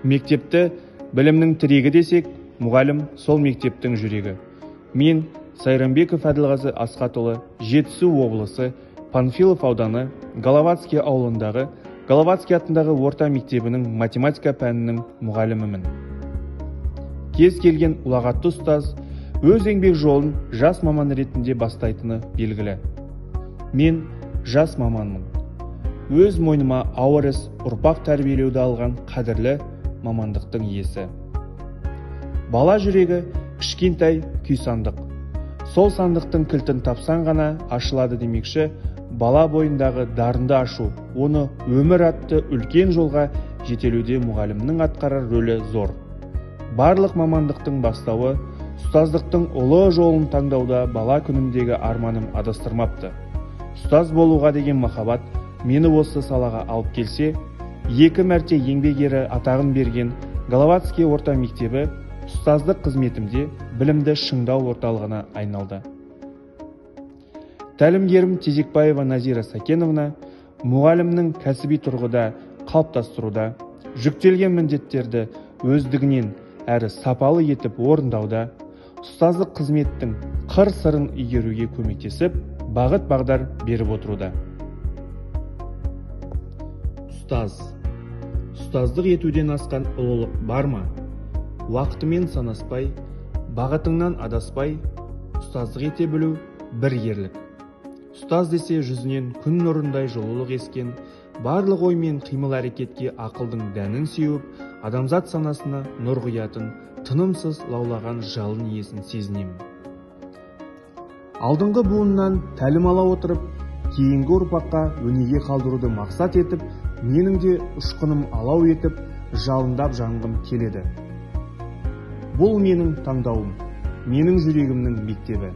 Мектепті білімнің тірегі десек, мұғалім сол мектептің жүрегі. Мен Сайрамбеков Әділғазы Асқатұлы, Жетісу облысы, Панфилов ауданы, Головацкий ауылындағы Головацкий атындағы орта мектебінің математика пәнінің мұғалімімін. Кез келген ұлағатты ұстаз өз еңбек жолын жас маман ретінде бастайтыны белгілі. Мен жас маманмын. Өз мойныма ауыр іс ұрпақ тәрбиелеуді алған қадірлі мамандықтың иесі. Бала жүрегі кішкентай күй сандық. Сол сандықтың кілтін тапсан ғана ашылады демекші, бала бойындағы дарынды ашу, оны өмір атты үлкен жолға жетелуде мұғалімнің атқарар рөлі зор. Барлық мамандықтың бастауы, ұстаздықтың ұлы жолын таңдауда бала күнімдегі арманым адастырмапты. Ұстаз болуға деген махаббат мені осы салаға алып келсе, 2 мәрте еңбек ері атағын берген Головацкий орта мектебі ұстаздық қызметімде білімді шыңдау орталығына айналды. Тәлімгерім Тезекбаева Назира Сакеновна мұғалімнің кәсіби тұрғыда қалыптастыруда, жүктелген міндеттерді өздігінен әрі сапалы етіп орындауда, ұстаздық қызметтің қыр-сырын игеруге көмектесіп, бағыт-бағдар беріп отыруда. Ұстаздық етуден асқан ұлылық бар ма? Уақытымен санаспай, бағытыңнан адаспай, ұстаздық ете білу бір ерлік. Ұстаз десе жүзінен күн нұрындай жылулық ескен, барлық ой мен қимыл әрекетке ақылдың дәнін сеуіп, адамзат санасына нұр құятын, тынымсыз лаулаған жалын иесін сезінемін. Алдыңғы буыннан тәлім ала отырып, кейінгі ұрпаққа өнеге қалдыруды мақсат етіп, менің де ұшқыным алау етіп, жалындап жанғым келеді. Бұл менің таңдауым, менің жүрегімнің мектебі.